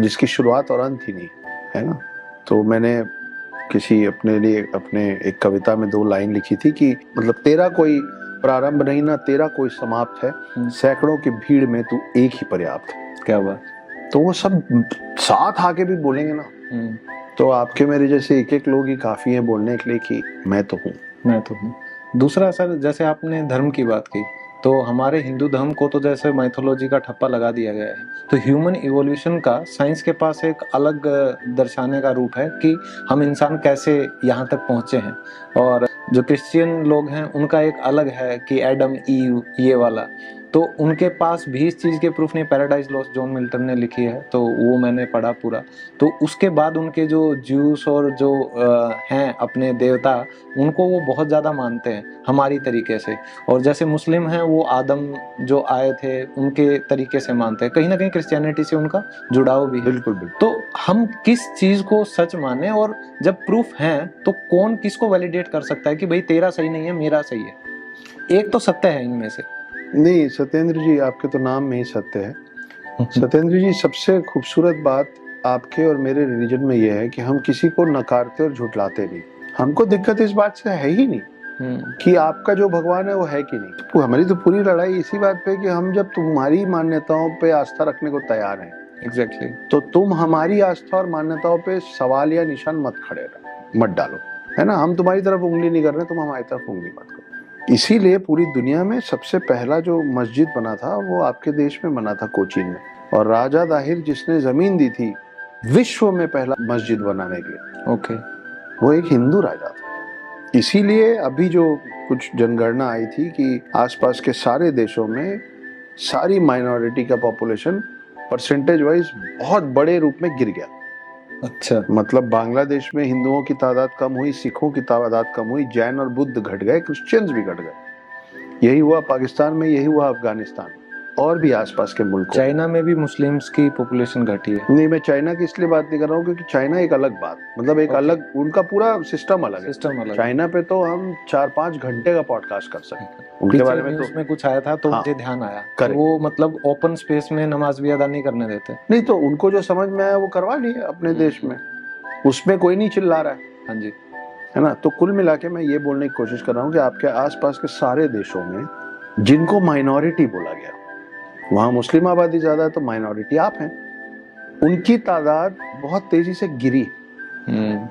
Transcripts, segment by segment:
जिसकी शुरुआत और अंत ही नहीं है ना। तो मैंने किसी अपने लिए अपने एक कविता में 2 लाइन लिखी थी कि मतलब तेरा कोई प्रारंभ नहीं ना तेरा कोई समाप्त है, सैकड़ों की भीड़ में तू एक ही पर्याप्त है। क्या बात। तो वो सब साथ आके भी बोलेंगे ना, तो आपके मेरे जैसे एक एक लोग ही काफी हैं बोलने के लिए कि मैं तो हूँ। दूसरा सर, जैसे आपने धर्म की बात की, तो हमारे हिंदू धर्म को तो जैसे माइथोलॉजी का ठप्पा लगा दिया गया है, तो ह्यूमन इवोल्यूशन का साइंस के पास एक अलग दर्शाने का रूप है कि हम इंसान कैसे यहाँ तक पहुँचे हैं। और जो क्रिश्चियन लोग हैं उनका एक अलग है कि एडम ईव ये वाला, तो उनके पास भी इस चीज़ के प्रूफ नहीं। पैराडाइज लॉस्ट जॉन मिल्टन ने लिखी है, तो वो मैंने पढ़ा पूरा। तो उसके बाद उनके जो ज्यूस और जो हैं अपने देवता, उनको वो बहुत ज़्यादा मानते हैं हमारी तरीके से। और जैसे मुस्लिम हैं वो आदम जो आए थे उनके तरीके से मानते हैं। कहीं ना कहीं क्रिश्चियनिटी से उनका जुड़ाव भी है। बिल्कुल बिल्कुल। तो हम किस चीज़ को सच माने, और जब प्रूफ है तो कौन किसको वैलिडेट कर सकता है कि भाई तेरा सही नहीं है मेरा सही है? एक तो सत्य है इनमें से। नहीं सत्येंद्र जी, आपके तो नाम में ही सत्य है। सत्येंद्र जी, सबसे खूबसूरत बात आपके और मेरे रिलीजन में यह है कि हम किसी को नकारते और झुठलाते नहीं। हमको दिक्कत इस बात से है ही नहीं कि आपका जो भगवान है वो है कि नहीं। तो हमारी तो पूरी लड़ाई इसी बात पे कि हम जब तुम्हारी मान्यताओं पे आस्था रखने को तैयार हैं, एग्जैक्टली, तो तुम हमारी आस्था और मान्यताओं पे सवाल या निशान मत डालो, है ना। हम तुम्हारी तरफ उंगली नहीं कर रहे, तुम हमारी तरफ उंगली मत करो। इसीलिए पूरी दुनिया में सबसे पहला जो मस्जिद बना था वो आपके देश में बना था, कोचीन में। और राजा दाहिर जिसने जमीन दी थी विश्व में पहला मस्जिद बनाने के लिए, ओके, वो एक हिंदू राजा था। इसीलिए अभी जो कुछ जनगणना आई थी कि आसपास के सारे देशों में सारी माइनॉरिटी का पॉपुलेशन परसेंटेज वाइज बहुत बड़े रूप में गिर गया। अच्छा, मतलब बांग्लादेश में हिंदुओं की तादाद कम हुई, सिखों की तादाद कम हुई, जैन और बुद्ध घट गए, क्रिश्चियंस भी घट गए। यही हुआ पाकिस्तान में, यही हुआ अफगानिस्तान और भी आसपास के मुल्क। चाइना में भी मुस्लिम्स की पॉपुलेशन घटी है। नहीं, मैं चाइना की इसलिए बात नहीं कर रहा हूँ क्योंकि चाइना एक अलग बात, मतलब एक अलग, उनका पूरा सिस्टम अलग है। चाइना पे तो हम 4-5 घंटे का पॉडकास्ट कर सकते हैं उनके बारे में। तो उसमें कुछ आया था तो मुझे ध्यान आया, वो मतलब ओपन स्पेस में नमाज भी अदा नहीं करने देते। नहीं, तो उनको जो समझ में आया वो करवा लिए अपने देश में, उसमें कोई नहीं चिल्ला रहा है। हाँ जी, है ना। तो कुल मिला के मैं ये बोलने की कोशिश कर रहा हूँ कि आपके आसपास के सारे देशों में जिनको माइनॉरिटी बोला गया, वहां मुस्लिम आबादी ज्यादा है तो माइनॉरिटी आप हैं, उनकी तादाद बहुत तेजी से गिरी।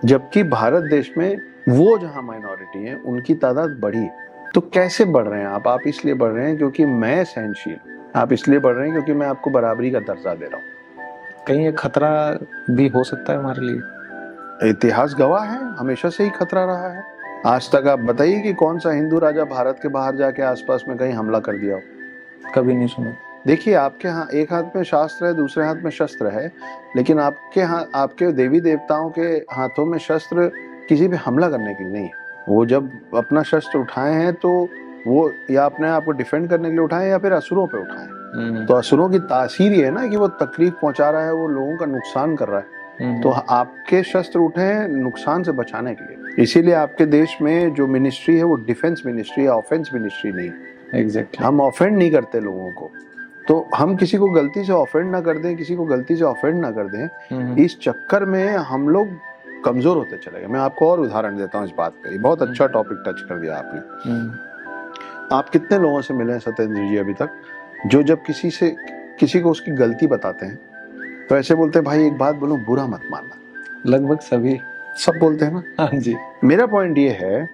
जबकि भारत देश में वो जहां माइनॉरिटी है उनकी तादाद बढ़ी। तो कैसे बढ़ रहे हैं आप इसलिए बढ़ रहे हैं क्योंकि मैं सहनशील, आप इसलिए बढ़ रहे हैं क्योंकि मैं आपको बराबरी का दर्जा दे रहा हूँ। कहीं एक खतरा भी हो सकता है हमारे लिए? इतिहास गवाह है, हमेशा से ही खतरा रहा है। आज तक आप बताइए कि कौन सा हिंदू राजा भारत के बाहर जाके आसपास में कहीं हमला कर दिया हो? कभी नहीं सुना। देखिए, आपके यहाँ एक हाथ में शास्त्र है, दूसरे हाथ में शस्त्र है, लेकिन आपके देवी देवताओं के हाथों में शस्त्र किसी पे हमला करने के लिए नहीं है। वो जब अपना शस्त्र उठाए हैं तो वो या अपने आप को डिफेंड करने के लिए उठाए या फिर असुरों पे उठाए। तो असुरों की तासीर ये है ना कि वो तकलीफ पहुंचा रहा है, वो लोगों का नुकसान कर रहा है। तो आपके शस्त्र उठे हैं नुकसान से बचाने के लिए। इसीलिए आपके देश में जो मिनिस्ट्री है वो डिफेंस मिनिस्ट्री है, ऑफेंस मिनिस्ट्री नहीं। एग्जैक्टली, हम ऑफेंड नहीं करते लोगों को, तो हम किसी को गलती से ऑफेंड ना कर दें, किसी को गलती से ऑफेंड ना कर दें, इस चक्कर में हम लोग कमजोर होते चले गए। मैं आपको और उदाहरण देता हूँ इस बात पे, बहुत अच्छा टॉपिक टच कर दिया आपने। आप कितने लोगों से मिले हैं सत्येंद्र जी अभी तक, जो जब किसी को उसकी गलती बताते हैं तो ऐसे बोलते हैं, भाई एक बात बोलो, बुरा मत मानना? लगभग सब बोलते हैं ना। हाँ जी। मेरा पॉइंट ये है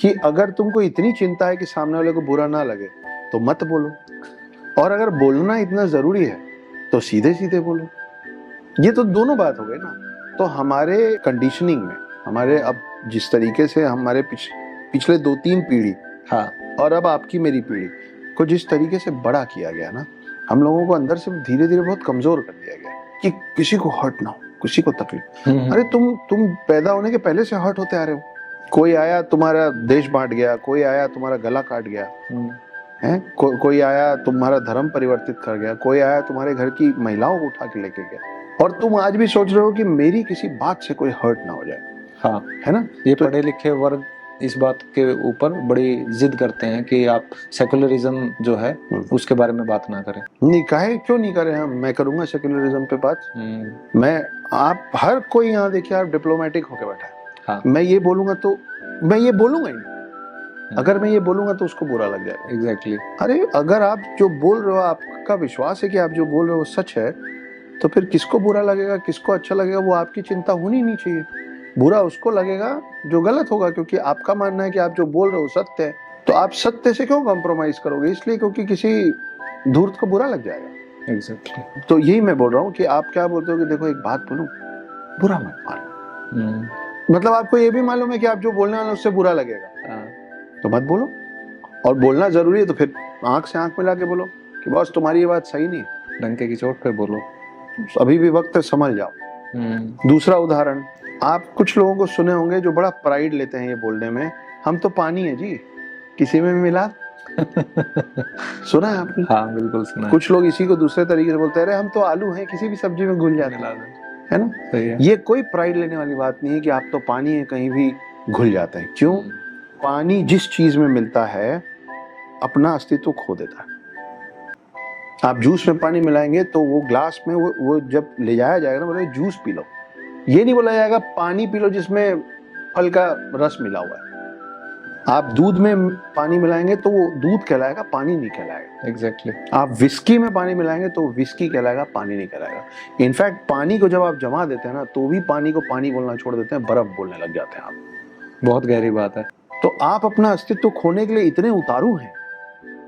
कि अगर तुमको इतनी चिंता है कि सामने वाले को बुरा ना लगे तो मत बोलो, और अगर बोलना इतना जरूरी है तो सीधे सीधे बोलो। ये तो दोनों बात हो गई ना। तो हमारे कंडीशनिंग में, हमारे अब जिस तरीके से हमारे पिछले 2-3 पीढ़ी, हाँ, और अब आपकी मेरी पीढ़ी को जिस तरीके से बड़ा किया गया ना, हम लोगों को अंदर से धीरे धीरे बहुत कमजोर कर दिया गया कि किसी को हर्ट ना हो, किसी को तकलीफ। अरे तुम पैदा होने के पहले से हर्ट होते आ रहे हो। कोई आया तुम्हारा देश बांट गया, कोई आया तुम्हारा गला काट गया है, कोई आया तुम्हारा धर्म परिवर्तित कर गया, कोई आया तुम्हारे घर की महिलाओं को उठा के लेके गया, और तुम आज भी सोच रहे हो कि मेरी किसी बात से कोई हर्ट ना हो जाए। हाँ, है ना। ये तो पढ़े लिखे वर्ग इस बात के ऊपर बड़ी जिद करते हैं कि आप सेकुलरिज्म जो है उसके बारे में बात ना करें। नहीं, काहे क्यों नहीं करें हम? मैं करूंगा सेक्युलरिज्म पे बात। मैं आप हर कोई यहाँ देखिए, आप डिप्लोमेटिक होके बैठा है। हाँ, मैं ये बोलूंगा तो मैं ये बोलूंगा ही नहीं। अगर मैं ये बोलूंगा तो उसको बुरा लग जाएगा। एग्जैक्टली। अरे अगर आप जो बोल रहे हो, आपका विश्वास है कि आप जो बोल रहे हो वो सच है, तो फिर किसको बुरा लगेगा, किसको अच्छा लगेगा, वो आपकी चिंता होनी नहीं चाहिए। बुरा उसको लगेगा जो गलत होगा, क्योंकि आपका मानना है कि आप जो बोल रहे हो सत्य है। तो आप सत्य से क्यों कॉम्प्रोमाइज करोगे? इसलिए क्योंकि किसी धूर्त को बुरा लग जाएगा। एग्जैक्टली। तो यही मैं बोल रहा हूँ कि आप क्या बोलते हो कि देखो एक बात बोलूं, बुरा मत मानो। मतलब आपको ये भी मालूम है कि आप जो बोलने वाले उससे बुरा लगेगा, तो मत बोलो। और बोलना जरूरी है तो फिर आंख से आंख मिला के बोलो कि बॉस तुम्हारी ये बात सही नहीं है, डंके की चोट पे बोलो। अभी भी वक्त है, संभल जाओ। दूसरा उदाहरण, आप कुछ लोगों को सुने होंगे जो बड़ा प्राइड लेते हैं ये बोलने में, हम तो पानी है जी, किसी में भी मिला। सुना है आपने? हाँ, बिल्कुल सुना है। कुछ लोग इसी को दूसरे तरीके से बोलते हैं, अरे हम तो आलू हैं, किसी भी सब्जी में घुल जाते हैं, है ना? सही है। ये कोई प्राइड लेने वाली बात नहीं है कि आप तो पानी है, कहीं भी घुल जाते हैं। क्यों? पानी जिस चीज में मिलता है अपना अस्तित्व खो देता है। आप जूस में पानी मिलाएंगे तो वो ग्लास में वो जब ले जाया जाएगा ना, बोले जूस पी लो, ये नहीं बोला जाएगा पानी पी लो जिसमें फल का रस मिला हुआ है। आप दूध में पानी मिलाएंगे तो वो दूध कहलाएगा, पानी नहीं कहलाएगा। एग्जैक्टली। आप विस्की में पानी मिलाएंगे तो विस्की कहलाएगा, पानी नहीं कहलाएगा। इनफैक्ट पानी को जब आप जमा देते हैं ना, तो भी पानी को पानी बोलना छोड़ देते हैं, बर्फ बोलने लग जाते हैं आप। बहुत गहरी बात है। तो आप अपना अस्तित्व खोने के लिए इतने उतारू हैं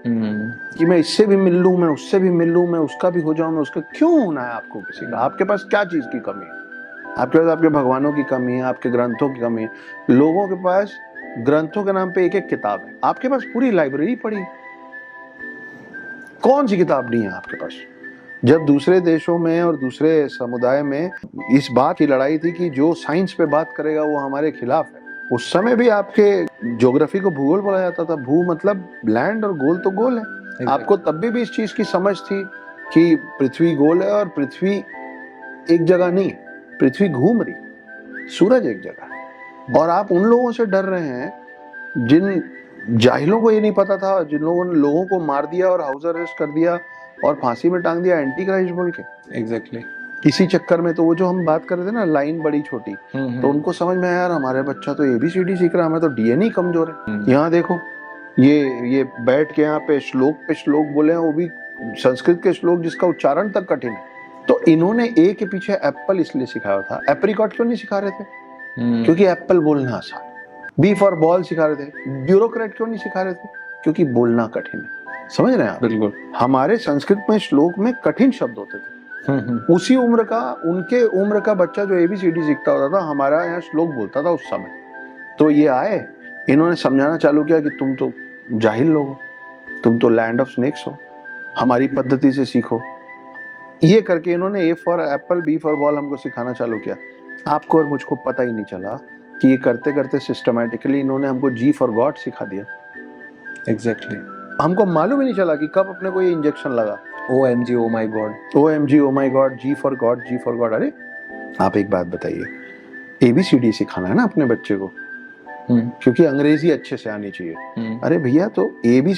कि मैं इससे भी मिल लूं, मैं उससे भी मिल लूं, मैं उसका भी हो जाऊं, मैं उसका। क्यों होना है आपको किसी का? आपके पास क्या चीज की कमी है? आपके पास आपके भगवानों की कमी है, आपके ग्रंथों की कमी है। लोगों के पास ग्रंथों के नाम पे एक एक किताब है, आपके पास पूरी लाइब्रेरी पड़ी है। कौन सी किताब नहीं है आपके पास? जब दूसरे देशों में और दूसरे समुदाय में इस बात की लड़ाई थी कि जो साइंस पे बात करेगा वो हमारे खिलाफ है, उस समय भी आपके ज्योग्राफी को भूगोल बोला जाता था। भू मतलब लैंड और गोल तो गोल है। आपको तब भी इस चीज की समझ थी कि पृथ्वी गोल है और पृथ्वी एक जगह नहीं, पृथ्वी घूम रही, सूरज एक जगह है। और आप उन लोगों से डर रहे हैं जिन जाहिलों को ये नहीं पता था, जिन लोगों ने लोगों को मार दिया और हाउस अरेस्ट कर दिया और फांसी में टांग दिया एंटी क्राइस्ट बोल के। एग्जैक्टली। इसी चक्कर में तो वो जो हम बात कर रहे थे ना, लाइन बड़ी छोटी, तो उनको समझ में आया यार हमारे बच्चा तो ABCD सीख रहा है, हमें तो DNA कमजोर है। यहाँ देखो ये बैठ के यहाँ पे श्लोक बोले हैं, वो भी संस्कृत के श्लोक जिसका उच्चारण तक कठिन है। तो इन्होंने A के पीछे एप्पल इसलिए सिखाया था। एप्रिकॉट क्यों नहीं सिखा रहे थे? क्योंकि एप्पल बोलना आसान। B फॉर बॉल सिखा रहे थे। ब्यूरोक्रेट क्यों नहीं सिखा रहे थे? क्योंकि बोलना कठिन है। समझ रहे हैं आप? बिल्कुल। हमारे संस्कृत में श्लोक में कठिन शब्द होते थे। उसी उम्र का, उनके उम्र का बच्चा जो ABCD सीखता होता था, हमारा यहाँ श्लोक बोलता था उस समय। तो ये आए, इन्होंने समझाना चालू किया कि तुम तो जाहिल लोग हो, तुम तो लैंड ऑफ स्नेक्स हो, हमारी पद्धति से सीखो। ये करके इन्होंने A for Apple B for ball हमको सिखाना चालू किया। आपको और मुझको पता ही नहीं चला कि ये करते करते सिस्टमैटिकली इन्होंने हमको G फॉर गॉड सिखा दिया। एग्जैक्टली। हमको मालूम ही नहीं चला कि कब अपने को ये इंजेक्शन लगा। OMG, oh my God, OMG, oh my God, G for God, G for God. अरे आप एक बात बताइए, ABCD सिखाना है ना अपने बच्चे को, क्योंकि अंग्रेजी अच्छे से आनी चाहिए। अरे भैया, तो ABC